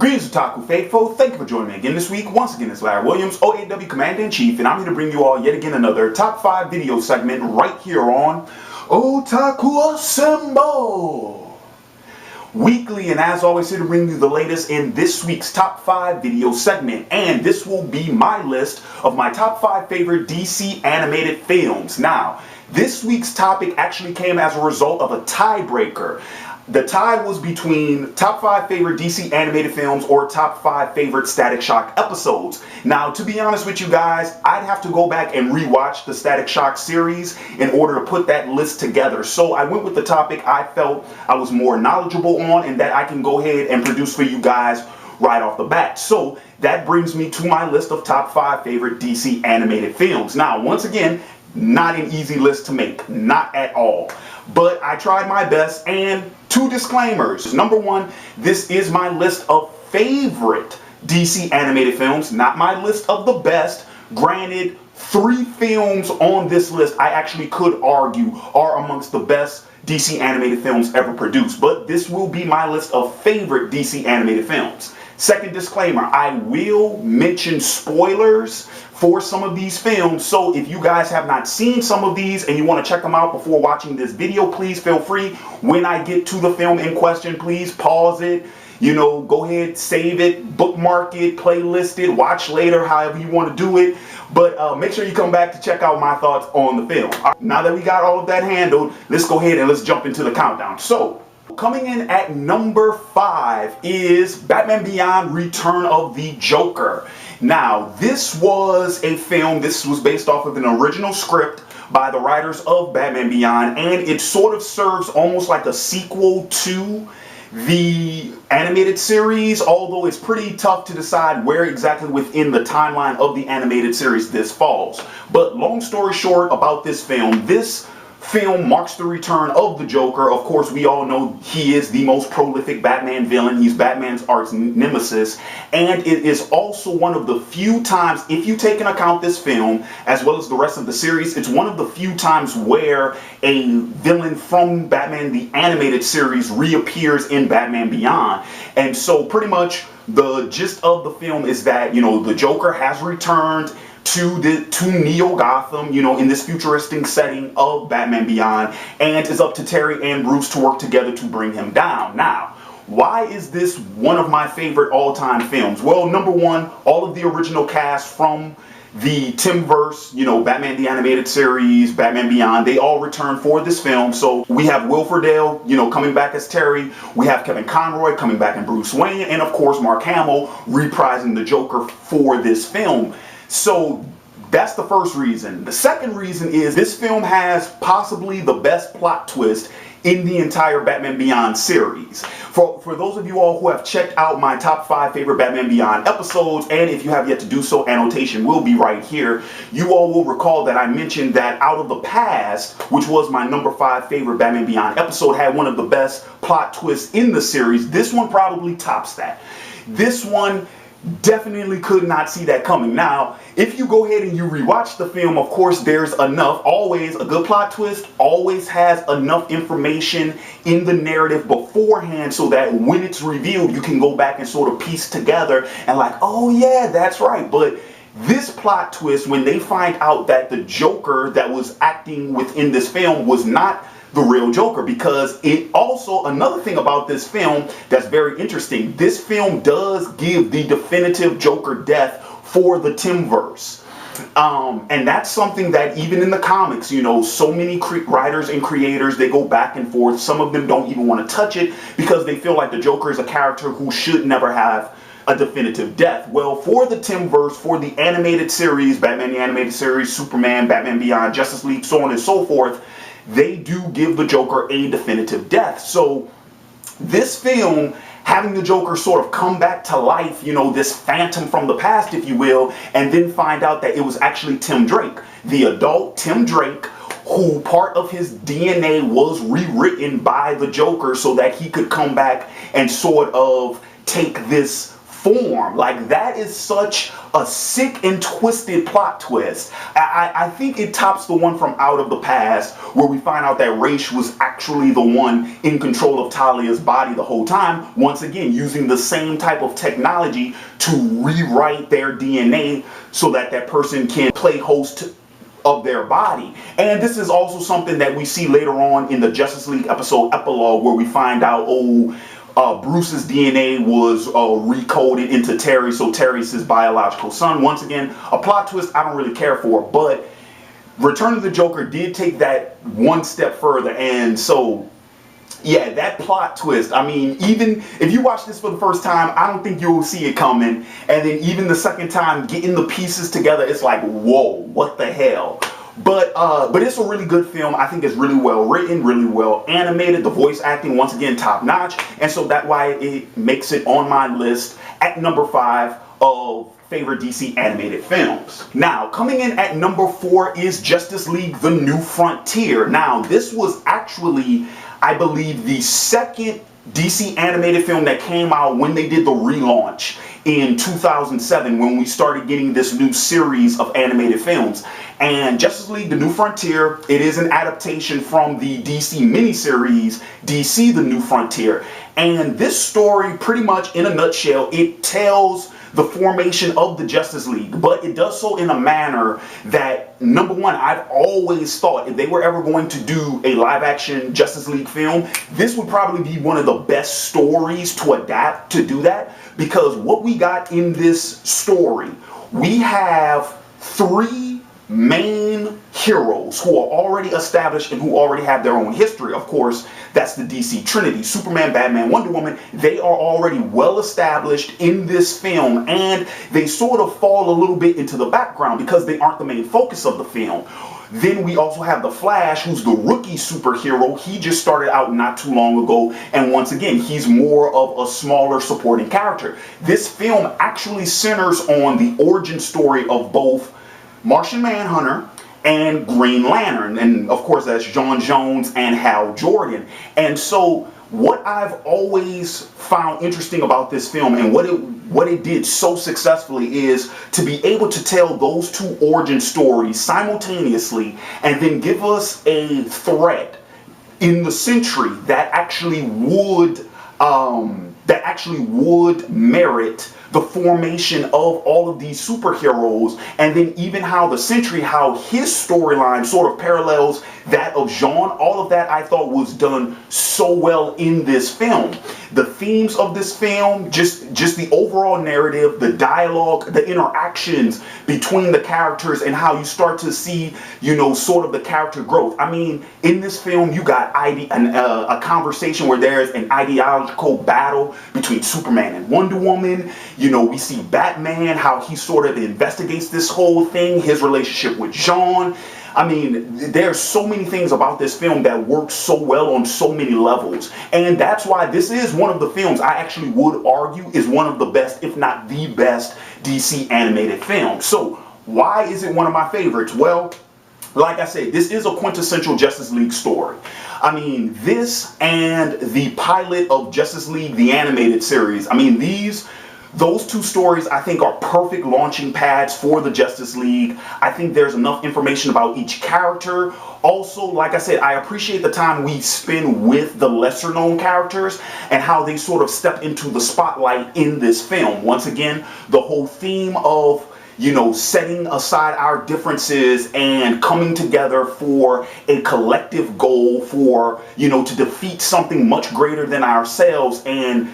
Greetings, Otaku Faithful. Thank you for joining me again this week. Once again, it's Larry Williams, OAW Commander-in-Chief, and I'm here to bring you all yet again another Top 5 video segment right here on Otaku Assemble. Weekly, and as always, here to bring you the latest in this week's Top 5 video segment. And this will be my list of my top 5 favorite DC animated films. Now, this week's topic actually came as a result of a tiebreaker. The tie was between top 5 favorite DC animated films or top 5 favorite Static Shock episodes. Now, to be honest with you guys, I'd have to go back and rewatch the Static Shock series in order to put that list together. So I went with the topic I felt I was more knowledgeable on and that I can go ahead and produce for you guys right off the bat. So that brings me to my list of top 5 favorite DC animated films. Now, once again, not an easy list to make, not at all. But I tried my best, and 2 disclaimers. Number 1, this is my list of favorite DC animated films, not my list of the best. Granted, 3 films on this list I actually could argue are amongst the best DC animated films ever produced, but this will be my list of favorite DC animated films. Second disclaimer, I will mention spoilers for some of these films, so if you guys have not seen some of these and you want to check them out before watching this video, please feel free. When I get to the film in question, please pause it, go ahead, save it, bookmark it, playlist it, watch later, however you want to do it. But make sure you come back to check out my thoughts on the film. Now that we got all of that handled, let's go ahead and let's jump into the countdown. So, coming in at number 5 is Batman Beyond: Return of the Joker. Now, this was a film, this was based off of an original script by the writers of Batman Beyond, and it sort of serves almost like a sequel to the animated series, although it's pretty tough to decide where exactly within the timeline of the animated series this falls. But long story short about this film marks the return of the Joker. Of course, we all know he is the most prolific Batman villain. He's Batman's arch nemesis. And it is also one of the few times, if you take into account this film, as well as the rest of the series, it's one of the few times where a villain from Batman the Animated Series reappears in Batman Beyond. And so pretty much the gist of the film is that, the Joker has returned to Neo Gotham, in this futuristic setting of Batman Beyond, and it's up to Terry and Bruce to work together to bring him down. Now, why is this one of my favorite all-time films? Well, number 1, all of the original cast from the Timverse, Batman the Animated Series, Batman Beyond, they all return for this film. So we have Will Friedle, coming back as Terry. We have Kevin Conroy coming back as Bruce Wayne, and of course Mark Hamill reprising the Joker for this film. So that's the first reason. The second reason is this film has possibly the best plot twist in the entire Batman Beyond series. For those of you all who have checked out my top 5 favorite Batman Beyond episodes, and if you have yet to do so, annotation will be right here. You all will recall that I mentioned that Out of the Past, which was my number 5 favorite Batman Beyond episode, had one of the best plot twists in the series. This one probably tops that. This one definitely could not see that coming. Now, if you go ahead and you rewatch the film, of course, there's enough, always a good plot twist, always has enough information in the narrative beforehand so that when it's revealed, you can go back and sort of piece together and like, oh yeah, that's right. But this plot twist, when they find out that the Joker that was acting within this film was not the real Joker, because it also, another thing about this film that's very interesting, this film does give the definitive Joker death for the Timverse. And that's something that even in the comics, so many writers and creators, they go back and forth. Some of them don't even want to touch it because they feel like the Joker is a character who should never have a definitive death. Well, for the Timverse, for the animated series, Batman the Animated Series, Superman, Batman Beyond, Justice League, so on and so forth, they do give the Joker a definitive death. So this film, having the Joker sort of come back to life, this phantom from the past, if you will, and then find out that it was actually Tim Drake, the adult Tim Drake, who part of his DNA was rewritten by the Joker so that he could come back and sort of take this form. Like, that is such a sick and twisted plot twist. I think it tops the one from Out of the Past, where we find out that Raish was actually the one in control of Talia's body the whole time, once again using the same type of technology to rewrite their DNA so that that person can play host of their body. And this is also something that we see later on in the Justice League episode Epilogue, where we find out, Bruce's DNA was recoded into Terry, so Terry's his biological son. Once again, a plot twist I don't really care for, but Return of the Joker did take that one step further. And so, yeah, that plot twist, I mean, even if you watch this for the first time, I don't think you'll see it coming. And then even the second time, getting the pieces together, it's like, whoa, what the hell? But it's a really good film. I think it's really well written, really well animated. The voice acting, once again, top notch. And so that's why it makes it on my list at number 5 of favorite DC animated films. Now, coming in at number 4 is Justice League: The New Frontier. Now, this was actually, I believe, the second DC animated film that came out when they did the relaunch in 2007, when we started getting this new series of animated films. And Justice League: The New Frontier, it is an adaptation from the DC miniseries, DC: The New Frontier. And this story, pretty much in a nutshell, it tells the formation of the Justice League, but it does so in a manner that, number one, I've always thought if they were ever going to do a live action Justice League film, this would probably be one of the best stories to adapt to do that, because what we got in this story, we have 3 main heroes who are already established and who already have their own history. Of course, that's the DC Trinity: Superman, Batman, Wonder Woman. They are already well established in this film, and they sort of fall a little bit into the background because they aren't the main focus of the film. Then we also have the Flash, who's the rookie superhero. He just started out not too long ago, and once again, he's more of a smaller supporting character. This film actually centers on the origin story of both Martian Manhunter and Green Lantern, and of course that's John Jones and Hal Jordan. And so what I've always found interesting about this film, and what it did so successfully, is to be able to tell those 2 origin stories simultaneously and then give us a threat in the century that actually would merit the formation of all of these superheroes, and then even how the Sentry, how his storyline sort of parallels that of Jean. All of that I thought was done so well in this film. The themes of this film, just the overall narrative, the dialogue, the interactions between the characters, and how you start to see, sort of the character growth. I mean, in this film, you got a conversation where there's an ideological battle between Superman and Wonder Woman. We see Batman, how he sort of investigates this whole thing, his relationship with Jean. I mean, there's so many things about this film that works so well on so many levels. And that's why this is one of the films I actually would argue is one of the best, if not the best, DC animated films. So why is it one of my favorites? Well, like I said, this is a quintessential Justice League story. I mean, this and the pilot of Justice League, the animated series, I mean, those 2 stories, I think, are perfect launching pads for the Justice League. I think there's enough information about each character. Also, like I said, I appreciate the time we spend with the lesser known characters and how they sort of step into the spotlight in this film. Once again, the whole theme of setting aside our differences and coming together for a collective goal, for, to defeat something much greater than ourselves, and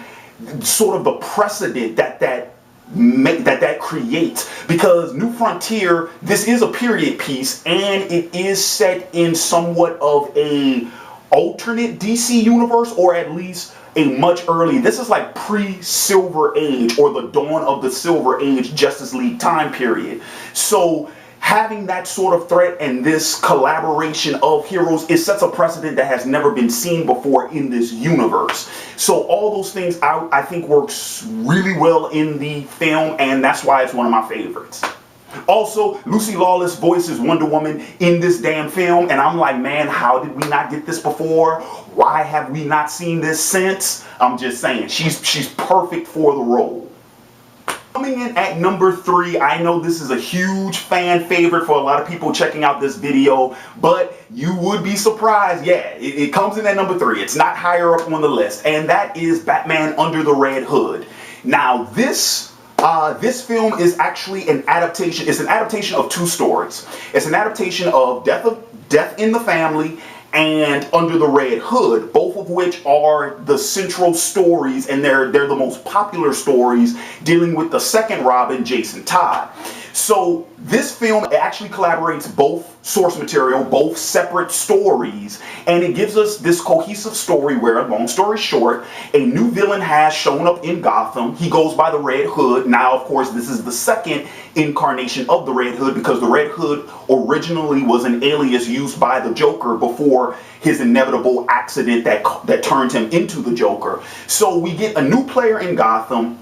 sort of the precedent that creates. Because New Frontier, this is a period piece, and it is set in somewhat of a alternate DC universe, or at least a much early, this is like pre-Silver Age, or the dawn of the Silver Age Justice League time period. So having that sort of threat and this collaboration of heroes, it sets a precedent that has never been seen before in this universe. So all those things I think works really well in the film, and that's why it's one of my favorites. Also, Lucy Lawless voices Wonder Woman in this damn film, and I'm like, man, how did we not get this before? Why have we not seen this since? I'm just saying, she's perfect for the role. Coming in at number 3, I know this is a huge fan favorite for a lot of people checking out this video, but you would be surprised. Yeah, it comes in at number 3. It's not higher up on the list, and that is Batman Under the Red Hood. Now, this film is actually an adaptation. It's an adaptation of 2 stories. It's an adaptation of Death in the Family and Under the Red Hood, both of which are the central stories, and they're the most popular stories dealing with the second Robin, Jason Todd. So this film actually collaborates both source material, both separate stories, and it gives us this cohesive story where, long story short, a new villain has shown up in Gotham. He goes by the Red Hood. Now, of course, this is the second incarnation of the Red Hood, because the Red Hood originally was an alias used by the Joker before his inevitable accident that turned him into the Joker. So we get a new player in Gotham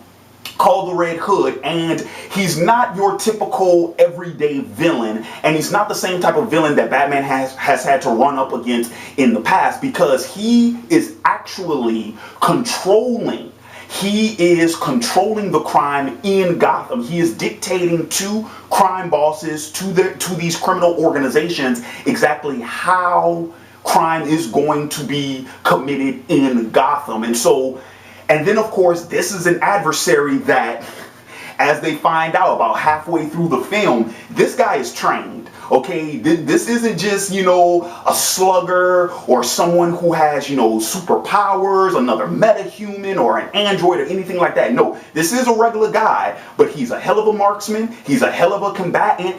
called the Red Hood, and he's not your typical everyday villain, and he's not the same type of villain that Batman has had to run up against in the past, because he is actually controlling the crime in Gotham. He is dictating to crime bosses, to these criminal organizations, exactly how crime is going to be committed in Gotham. And then, of course, this is an adversary that, as they find out about halfway through the film, this guy is trained. Okay, this isn't just, a slugger or someone who has, superpowers, another metahuman or an android or anything like that. No, this is a regular guy, but he's a hell of a marksman. He's a hell of a combatant.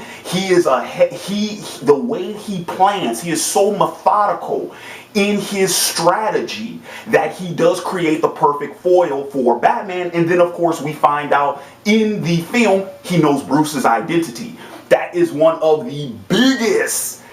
The way he plans, he is so methodical in his strategy that he does create the perfect foil for Batman. And then, of course, we find out in the film, he knows Bruce's identity. That is one of the biggest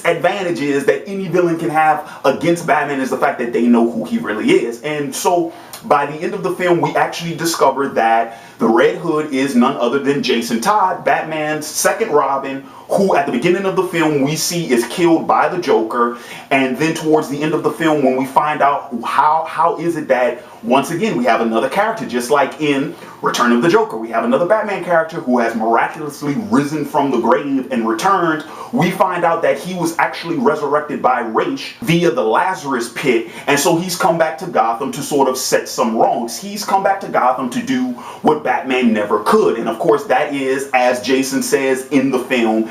advantages that any villain can have against Batman, is the fact that they know who he really is. And so by the end of the film, we actually discover that the Red Hood is none other than Jason Todd, Batman's second Robin, who at the beginning of the film we see is killed by the Joker. And then towards the end of the film, when we find out how is it that once again we have another character, just like in Return of the Joker, we have another Batman character who has miraculously risen from the grave and returned. We find out that he was actually resurrected by Ra's via the Lazarus pit, and so he's come back to Gotham to sort of set some wrongs. He's come back to Gotham to do what Batman never could, and of course that is, as Jason says in the film,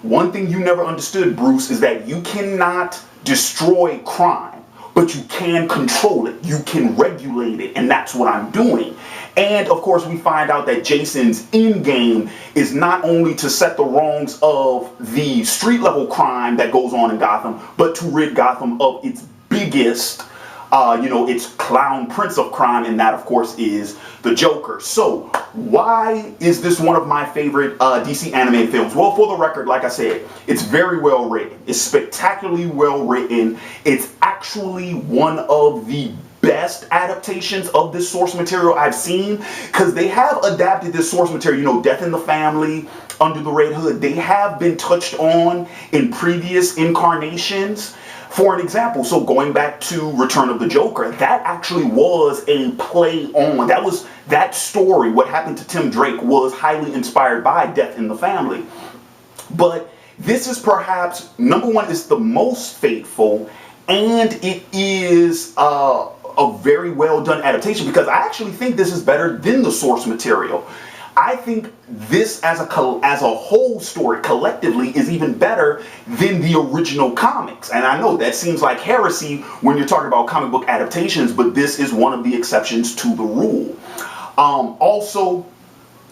one thing you never understood, Bruce, is that you cannot destroy crime, but you can control it, you can regulate it, and that's what I'm doing. And of course we find out that Jason's end game is not only to set the wrongs of the street level crime that goes on in Gotham, but to rid Gotham of its biggest, its clown prince of crime, and that of course is the Joker. So why is this one of my favorite DC animated films? Well, for the record, like I said, it's very well written. It's spectacularly well written. It's actually one of the best adaptations of this source material I've seen, because they have adapted this source material, Death in the Family, Under the Red Hood, they have been touched on in previous incarnations. For an example, so going back to Return of the Joker, that actually was a play on, that story, what happened to Tim Drake, was highly inspired by Death in the Family. But this is perhaps, number one, it's the most faithful, and it is a very well done adaptation, because I actually think this is better than the source material. I think this as a whole story collectively is even better than the original comics. And I know that seems like heresy when you're talking about comic book adaptations, but this is one of the exceptions to the rule. Also,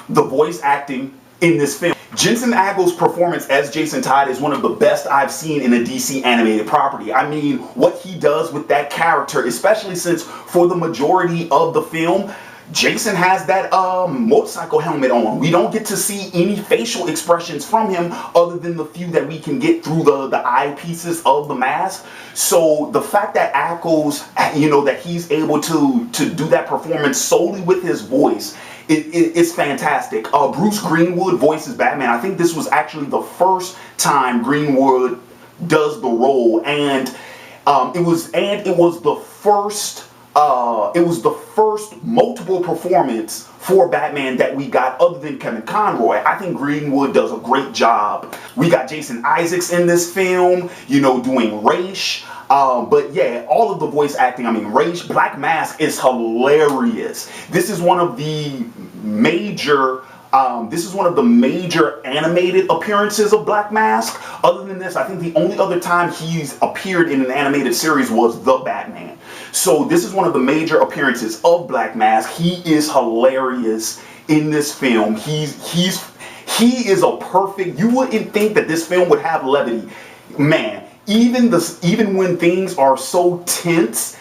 the voice acting in this film. Jensen Ackles' performance as Jason Todd is one of the best I've seen in a DC animated property. I mean, what he does with that character, especially since for the majority of the film, Jason has that motorcycle helmet on. We don't get to see any facial expressions from him other than the few that we can get through the eyepieces of the mask. So the fact that Ackles, that he's able to do that performance solely with his voice, it's fantastic. Bruce Greenwood voices Batman. I think this was actually the first time Greenwood does the role, and it was the first it was the first multiple performance for Batman that we got other than Kevin Conroy. I think Greenwood does a great job. We got Jason Isaacs in this film, you know, doing Raish. But yeah, all of the voice acting, I mean, Raish, Black Mask is hilarious. This is one of the major animated appearances of Black Mask. Other than this, I think the only other time he's appeared in an animated series was The Batman. So this is one of the major appearances of Black Mask. He is hilarious in this film. He is a perfect, you wouldn't think that this film would have levity. Man, even when things are so tense,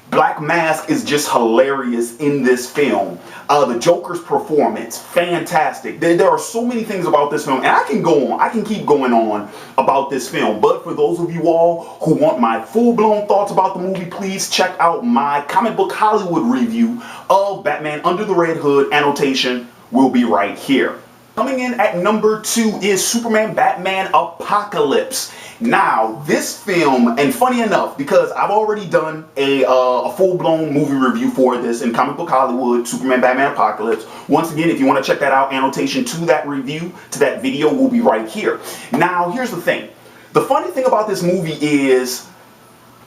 Black Mask is just hilarious in this film. The Joker's performance, fantastic. There are so many things about this film, and I can keep going on about this film. But for those of you all who want my full-blown thoughts about the movie, please check out my Comic Book Hollywood review of Batman Under the Red Hood. Annotation will be right here. Coming in at number 2 is Superman Batman Apocalypse. Now, this film, and funny enough, because I've already done a full-blown movie review for this in Comic Book Hollywood, Superman Batman Apocalypse. Once again, if you want to check that out, annotation to that review, to that video, will be right here. Now, here's the thing. The funny thing about this movie is,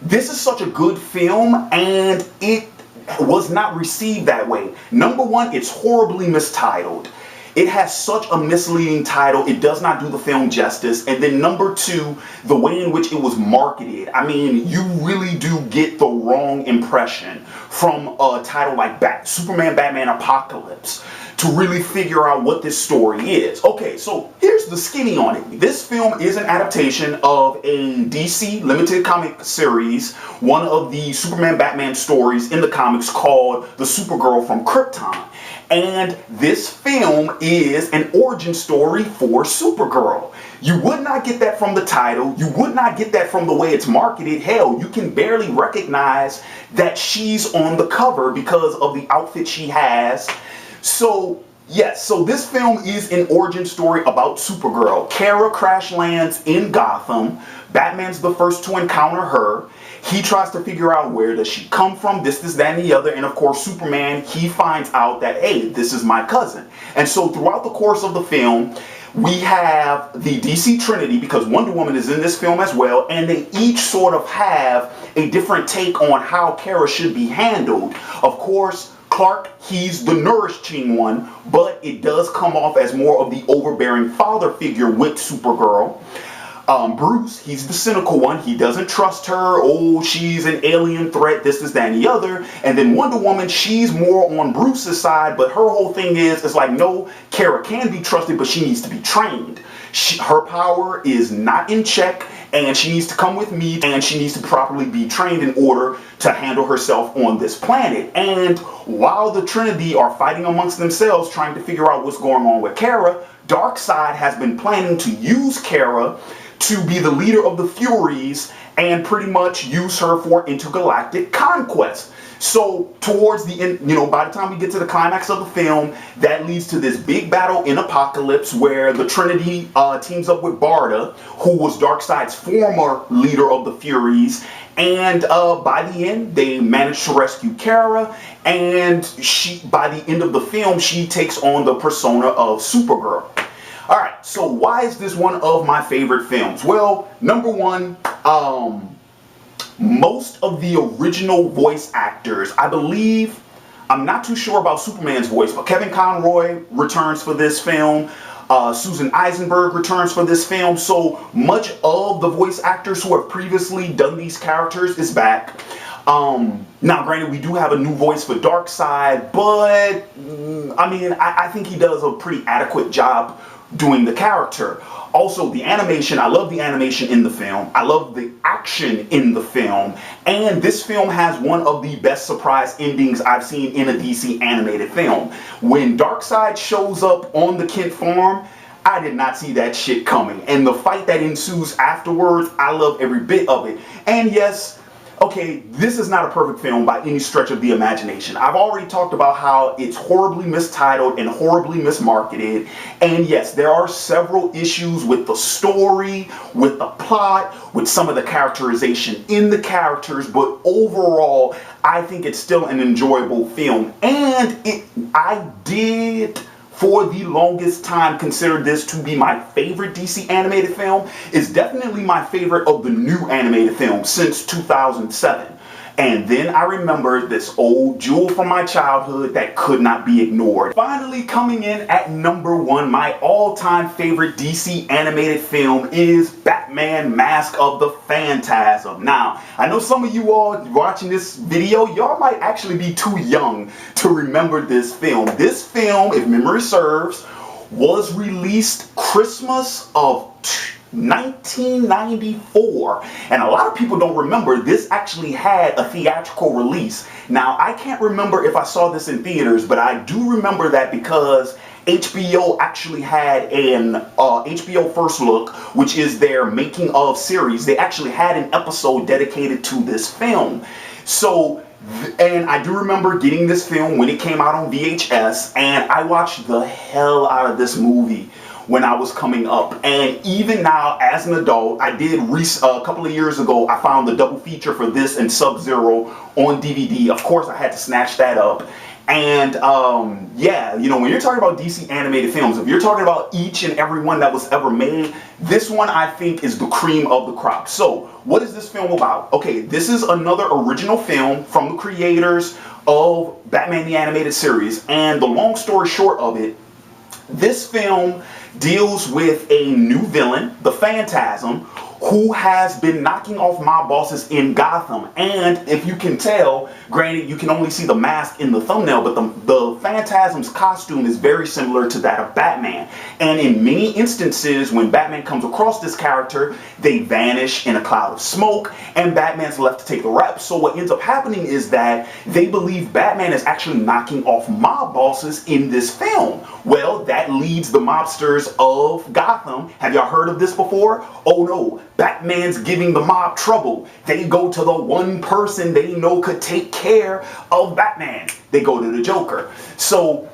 this is such a good film, and it was not received that way. Number one, it's horribly mistitled. It has such a misleading title, it does not do the film justice. And then number 2, the way in which it was marketed. I mean, you really do get the wrong impression from a title like Superman Batman Apocalypse to really figure out what this story is. Okay, so here's the skinny on it. This film is an adaptation of a DC limited comic series, one of the Superman Batman stories in the comics called The Supergirl from Krypton. And this film is an origin story for Supergirl. You would not get that from the title. You would not get that from the way it's marketed. Hell, you can barely recognize that she's on the cover because of the outfit she has. So, yes, so this film is an origin story about Supergirl. Kara crash lands in Gotham. Batman's the first to encounter her. He tries to figure out where does she come from, this, that, and the other. And of course, Superman, he finds out that, hey, this is my cousin. And so throughout the course of the film, we have the DC Trinity, because Wonder Woman is in this film as well, and they each sort of have a different take on how Kara should be handled. Of course, Clark, he's the nourishing one, but it does come off as more of the overbearing father figure with Supergirl. Bruce, he's the cynical one. He doesn't trust her. Oh, she's an alien threat, this, that, and the other. And then Wonder Woman, she's more on Bruce's side, but her whole thing is, it's like, no, Kara can be trusted, but she needs to be trained. Her power is not in check, and she needs to come with me, and she needs to properly be trained in order to handle herself on this planet. And while the Trinity are fighting amongst themselves, trying to figure out what's going on with Kara, Darkseid has been planning to use Kara to be the leader of the Furies and pretty much use her for intergalactic conquest. So towards the end, you know, by the time we get to the climax of the film, that leads to this big battle in Apocalypse where the Trinity teams up with Barda, who was Darkseid's former leader of the Furies. And by the end, they manage to rescue Kara, and by the end of the film, she takes on the persona of Supergirl. Alright, so why is this one of my favorite films? Well, number one, most of the original voice actors, I believe, I'm not too sure about Superman's voice, but Kevin Conroy returns for this film. Susan Eisenberg returns for this film. So much of the voice actors who have previously done these characters is back. Now, granted, we do have a new voice for Darkseid, but I mean, I think he does a pretty adequate job doing the character. Also, the animation, I love the animation in the film. I love the action in the film. And this film has one of the best surprise endings I've seen in a DC animated film. When Darkseid shows up on the Kent farm, I did not see that shit coming. And the fight that ensues afterwards, I love every bit of it. And yes, Okay, this is not a perfect film by any stretch of the imagination. I've already talked about how it's horribly mistitled and horribly mismarketed. And yes, there are several issues with the story, with the plot, with some of the characterization in the characters, but overall, I think it's still an enjoyable film. And I did, for the longest time, consider this to be my favorite DC animated film. It's definitely my favorite of the new animated films since 2007. And then I remembered this old jewel from my childhood that could not be ignored. Finally, coming in at number 1, my all-time favorite DC animated film is Batman Mask of the Phantasm. Now, I know some of you all watching this video, y'all might actually be too young to remember this film. This film, if memory serves, was released Christmas of 1994, and a lot of people don't remember this actually had a theatrical release. Now, I can't remember if I saw this in theaters, but I do remember that because HBO actually had an HBO First Look, which is their making of series. They actually had an episode dedicated to this film. So, and I do remember getting this film when it came out on VHS, and I watched the hell out of this movie when I was coming up. And even now, as an adult, I did a couple of years ago, I found the double feature for this and Sub-Zero on DVD. Of course, I had to snatch that up. And yeah, you know, when you're talking about DC animated films, if you're talking about each and every one that was ever made, this one I think is the cream of the crop. So what is this film about? Okay, this is another original film from the creators of Batman the Animated Series. And the long story short of it, this film deals with a new villain, the Phantasm, who has been knocking off mob bosses in Gotham. And if you can tell, granted you can only see the mask in the thumbnail, but the Phantasm's costume is very similar to that of Batman. And in many instances, when Batman comes across this character, they vanish in a cloud of smoke, and Batman's left to take the rep. So what ends up happening is that they believe Batman is actually knocking off mob bosses in this film. Well, that leads the mobsters of Gotham. Have y'all heard of this before? Oh no, Batman's giving the mob trouble. They go to the one person they know could take care of Batman. They go to the Joker. So,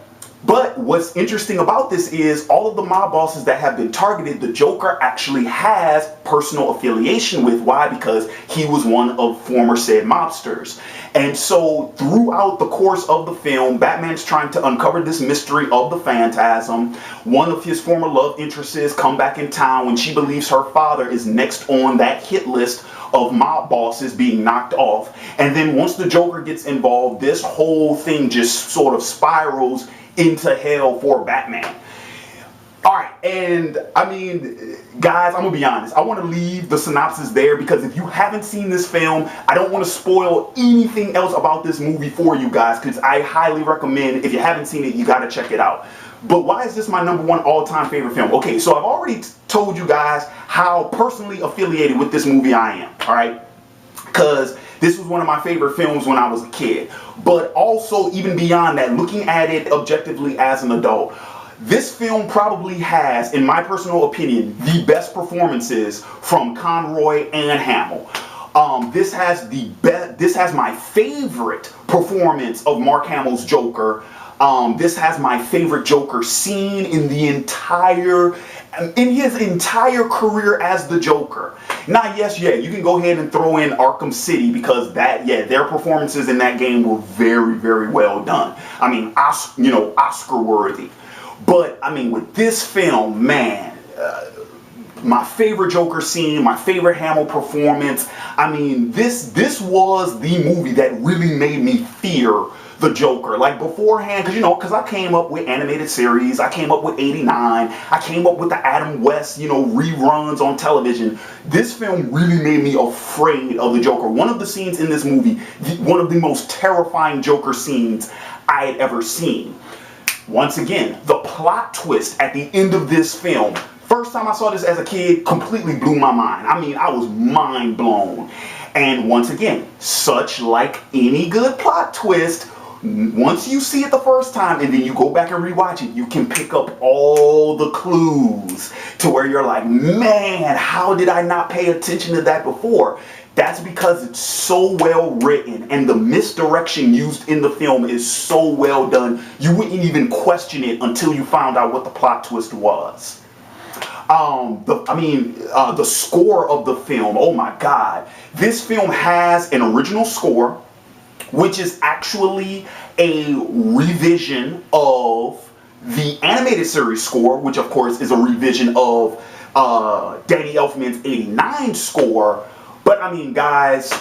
but what's interesting about this is all of the mob bosses that have been targeted, the Joker actually has personal affiliation with. Why? Because he was one of former said mobsters. And so throughout the course of the film, Batman's trying to uncover this mystery of the Phantasm. One of his former love interests come back in town when she believes her father is next on that hit list of mob bosses being knocked off. And then once the Joker gets involved, this whole thing just sort of spirals into hell for Batman. Alright, and I mean, guys, I'm gonna be honest. I want to leave the synopsis there because if you haven't seen this film, I don't want to spoil anything else about this movie for you guys, because I highly recommend, if you haven't seen it, you gotta check it out. But why is this my number 1 all-time favorite film? Okay, so I've already told you guys how personally affiliated with this movie I am, alright? Because this was one of my favorite films when I was a kid. But also, even beyond that, looking at it objectively as an adult, this film probably has, in my personal opinion, the best performances from Conroy and Hamill. This has my favorite performance of Mark Hamill's Joker. This has my favorite Joker scene in his entire career as the Joker. Now, yes, yeah, you can go ahead and throw in Arkham City because their performances in that game were very, very well done. I mean, Oscar worthy. But I mean, with this film, man, my favorite Joker scene, my favorite Hamill performance. I mean, this was the movie that really made me fear the Joker. Like beforehand, because I came up with animated series, I came up with 89, I came up with the Adam West, reruns on television. This film really made me afraid of the Joker. One of the scenes in this movie, one of the most terrifying Joker scenes I had ever seen. Once again, the plot twist at the end of this film. First time I saw this as a kid, completely blew my mind. I mean, I was mind blown. And once again, such like any good plot twist, once you see it the first time and then you go back and rewatch it, you can pick up all the clues to where you're like, man, how did I not pay attention to that before? That's because it's so well written and the misdirection used in the film is so well done. You wouldn't even question it until you found out what the plot twist was. The score of the film, oh my God. This film has an original score, which is actually a revision of the animated series score, which of course is a revision of Danny Elfman's '89 score. But I mean, guys,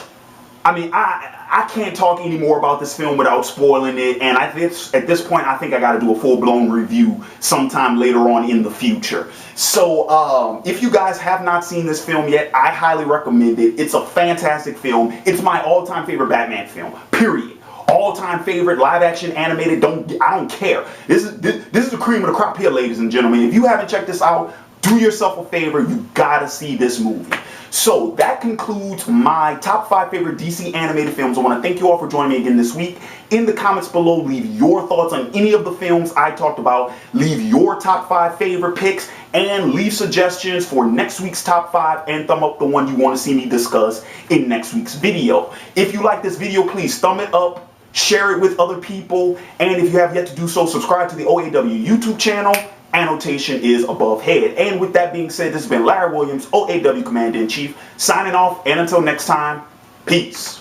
I can't talk anymore about this film without spoiling it, and at this point, I think I got to do a full-blown review sometime later on in the future. So, if you guys have not seen this film yet, I highly recommend it. It's a fantastic film. It's my all-time favorite Batman film, period. All-time favorite, live-action, animated, I don't care. This is the cream of the crop here, ladies and gentlemen. If you haven't checked this out, do yourself a favor, you gotta see this movie. So that concludes my top 5 favorite DC animated films. I want to thank you all for joining me again this week. In the comments below, leave your thoughts on any of the films I talked about. Leave your top 5 favorite picks and leave suggestions for next week's top 5 and thumb up the one you want to see me discuss in next week's video. If you like this video, please thumb it up, share it with other people, and if you have yet to do so, subscribe to the OAW YouTube channel. Annotation is above head. And with that being said, this has been Larry Williams, OAW Commander-in-Chief, signing off, and until next time, peace.